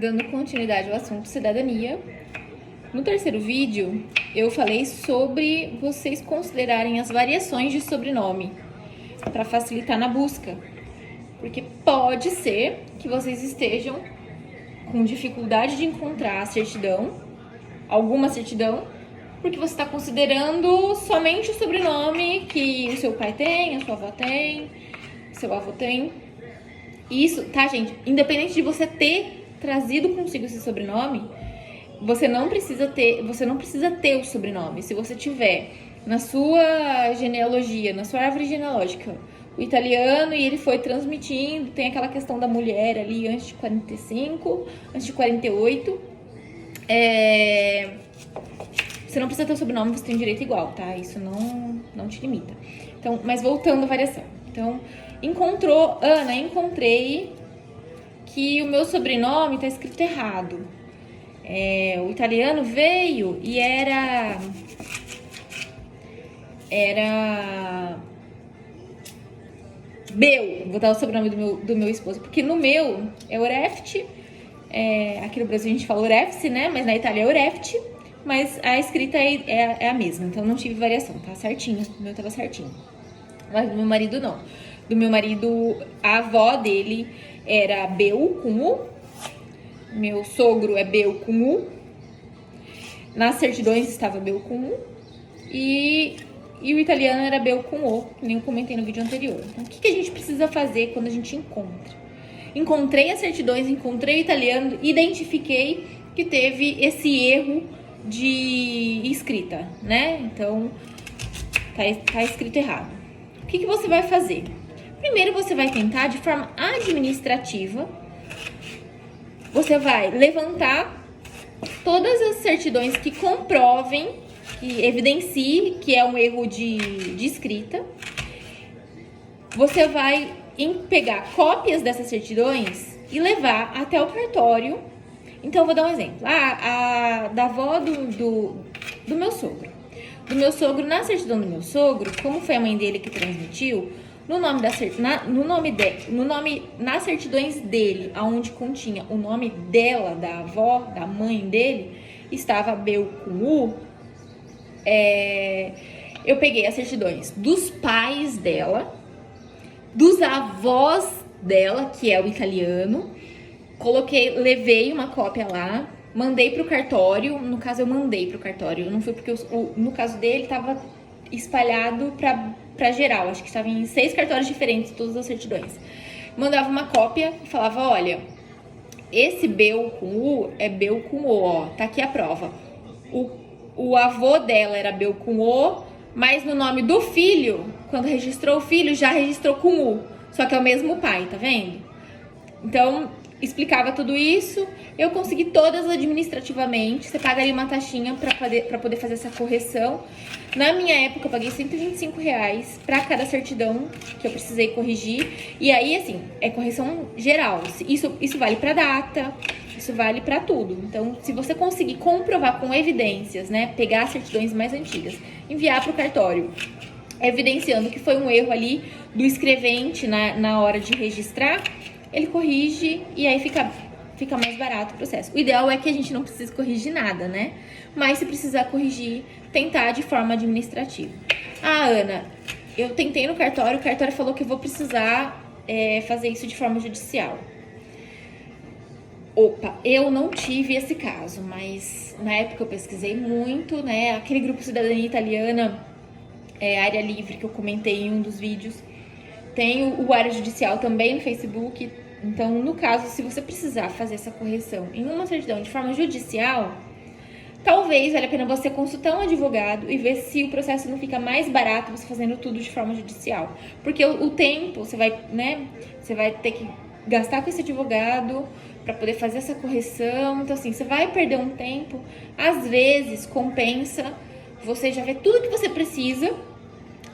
dando continuidade ao assunto cidadania, no terceiro vídeo eu falei sobre vocês considerarem as variações de sobrenome para facilitar na busca, porque pode ser que vocês estejam com dificuldade de encontrar a certidão, alguma certidão, porque você está considerando somente o sobrenome que o seu pai tem, a sua avó tem, seu avô tem. Isso, tá, gente? Independente de você ter trazido consigo esse sobrenome, você não precisa ter o sobrenome. Se você tiver na sua genealogia, na sua árvore genealógica, o italiano e ele foi transmitindo, tem aquela questão da mulher ali antes de 45, antes de 48, você não precisa ter o sobrenome, você tem direito igual, tá? Isso não te limita. Então, mas voltando à variação. Então, Ana, encontrei que o meu sobrenome tá escrito errado. O italiano veio e era Bel, vou dar o sobrenome do meu esposo, porque no meu é Orefti, aqui no Brasil a gente fala Orefsi, né? Mas na Itália é Orefti, mas a escrita é a mesma, então não tive variação, tá certinho, o meu tava certinho. Mas do meu marido não. Do meu marido, a avó dele era Bel com U, meu sogro é Bel com U, nas certidões estava Bel com U, e o italiano era Bel com O, que nem eu comentei no vídeo anterior. Então, o que a gente precisa fazer quando a gente encontra? Encontrei as certidões, encontrei o italiano, identifiquei que teve esse erro de escrita, né? Então, tá escrito errado. O que você vai fazer? Primeiro, você vai tentar, de forma administrativa, você vai levantar todas as certidões que comprovem, que evidencie que é um erro de escrita. Você vai pegar cópias dessas certidões e levar até o cartório. Então, eu vou dar um exemplo. Da avó do meu sogro. Do meu sogro, na certidão do meu sogro, como foi a mãe dele que transmitiu, nas certidões dele, aonde continha o nome dela, da avó, da mãe dele, estava Bel com U. Eu peguei as certidões dos pais dela, dos avós dela, que é o italiano, levei uma cópia lá, mandei pro cartório. No caso, eu mandei pro cartório, não foi porque no caso dele tava espalhado pra geral, acho que estava em 6 cartórios diferentes, todas as certidões. Mandava uma cópia e falava, olha, esse Bel com U é Bel com O, ó, tá aqui a prova. O avô dela era Bel com O, mas no nome do filho, quando registrou o filho, já registrou com U, só que é o mesmo pai, tá vendo? Então, explicava tudo isso, eu consegui todas administrativamente, você pagaria uma taxinha pra poder fazer essa correção. Na minha época, eu paguei R$125 pra cada certidão que eu precisei corrigir, e aí, assim, é correção geral, isso vale pra data, isso vale pra tudo. Então, se você conseguir comprovar com evidências, né, pegar as certidões mais antigas, enviar pro cartório, evidenciando que foi um erro ali do escrevente na hora de registrar, ele corrige e aí fica mais barato o processo. O ideal é que a gente não precise corrigir nada, né? Mas se precisar corrigir, tentar de forma administrativa. Ana, eu tentei no cartório, o cartório falou que eu vou precisar fazer isso de forma judicial. Opa, eu não tive esse caso, mas na época eu pesquisei muito, né? Aquele grupo Cidadania Italiana, Área Livre, que eu comentei em um dos vídeos, tem o Área Judicial também no Facebook. Então, no caso, se você precisar fazer essa correção em uma certidão de forma judicial, talvez valha a pena você consultar um advogado e ver se o processo não fica mais barato você fazendo tudo de forma judicial. Porque o tempo, você vai ter que gastar com esse advogado para poder fazer essa correção. Então, assim, você vai perder um tempo. Às vezes, compensa você já ver tudo que você precisa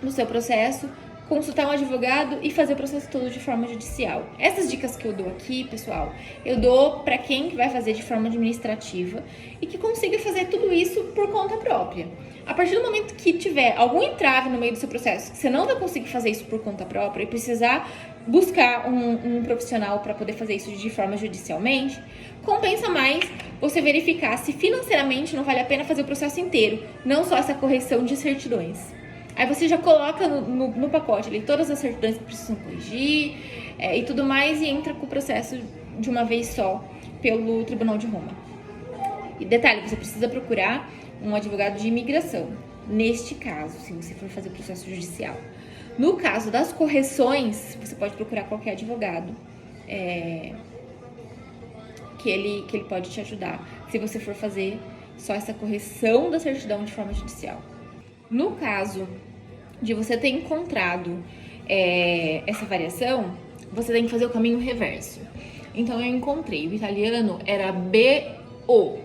no seu processo, consultar um advogado e fazer o processo todo de forma judicial. Essas dicas que eu dou aqui, pessoal, eu dou para quem vai fazer de forma administrativa e que consiga fazer tudo isso por conta própria. A partir do momento que tiver algum entrave no meio do seu processo, que você não vai conseguir fazer isso por conta própria e precisar buscar um profissional para poder fazer isso de forma judicialmente, compensa mais você verificar se financeiramente não vale a pena fazer o processo inteiro, não só essa correção de certidões. Aí você já coloca no pacote ali todas as certidões que precisam corrigir e tudo mais e entra com o processo de uma vez só pelo Tribunal de Roma. E detalhe, você precisa procurar um advogado de imigração, neste caso, se você for fazer o processo judicial. No caso das correções, você pode procurar qualquer advogado que ele pode te ajudar, se você for fazer só essa correção da certidão de forma judicial. No caso de você ter encontrado essa variação, você tem que fazer o caminho reverso. Então eu encontrei, o italiano era BO.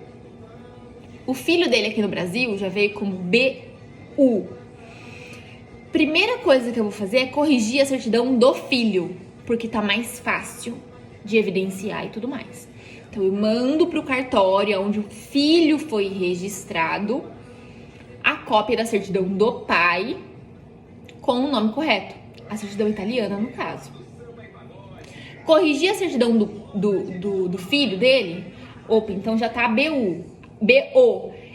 O filho dele aqui no Brasil já veio como BU. Primeira coisa que eu vou fazer é corrigir a certidão do filho, porque tá mais fácil de evidenciar e tudo mais. Então eu mando pro cartório onde o filho foi registrado a cópia da certidão do pai com o nome correto, a certidão italiana no caso. Corrigir a certidão do filho dele, opa, então já tá BO.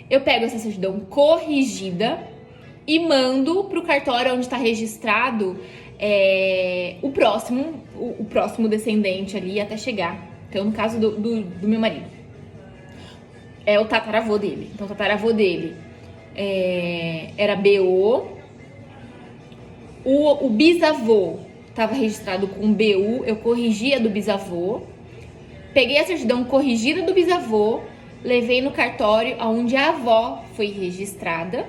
Eu pego essa certidão corrigida e mando pro cartório onde está registrado o próximo descendente ali até chegar. Então, no caso do meu marido, é o tataravô dele. Então, o tataravô dele era BO. O bisavô estava registrado com BU, eu corrigi a do bisavô. Peguei a certidão corrigida do bisavô, levei no cartório onde a avó foi registrada.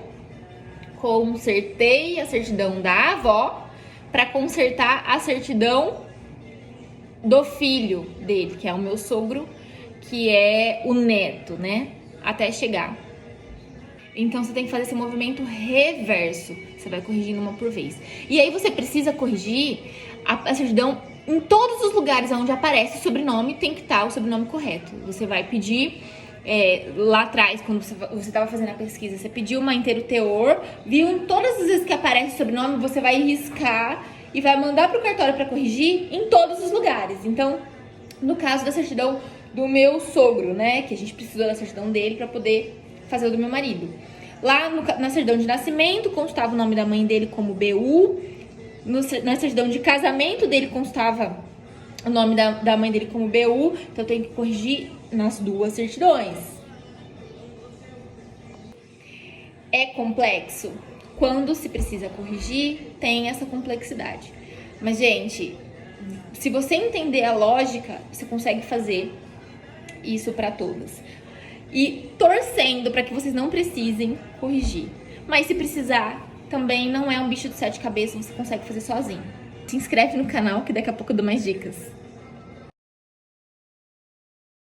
Consertei a certidão da avó para consertar a certidão do filho dele, que é o meu sogro, que é o neto, né? Até chegar. Então você tem que fazer esse movimento reverso. Você vai corrigindo uma por vez. E aí você precisa corrigir a certidão em todos os lugares onde aparece o sobrenome, tem que estar o sobrenome correto. Você vai pedir lá atrás, quando você estava fazendo a pesquisa, você pediu uma inteiro teor, viu em todas as vezes que aparece o sobrenome, você vai riscar e vai mandar para o cartório para corrigir em todos os lugares. Então, no caso da certidão do meu sogro, né, que a gente precisou da certidão dele para poder fazer o do meu marido. Lá na certidão de nascimento constava o nome da mãe dele como BU, na certidão de casamento dele constava o nome da mãe dele como BU, então eu tenho que corrigir nas duas certidões. É complexo? Quando se precisa corrigir, tem essa complexidade. Mas, gente, se você entender a lógica, você consegue fazer isso para todas. E torcendo para que vocês não precisem corrigir. Mas se precisar, também não é um bicho de 7 cabeças, você consegue fazer sozinho. Se inscreve no canal que daqui a pouco eu dou mais dicas.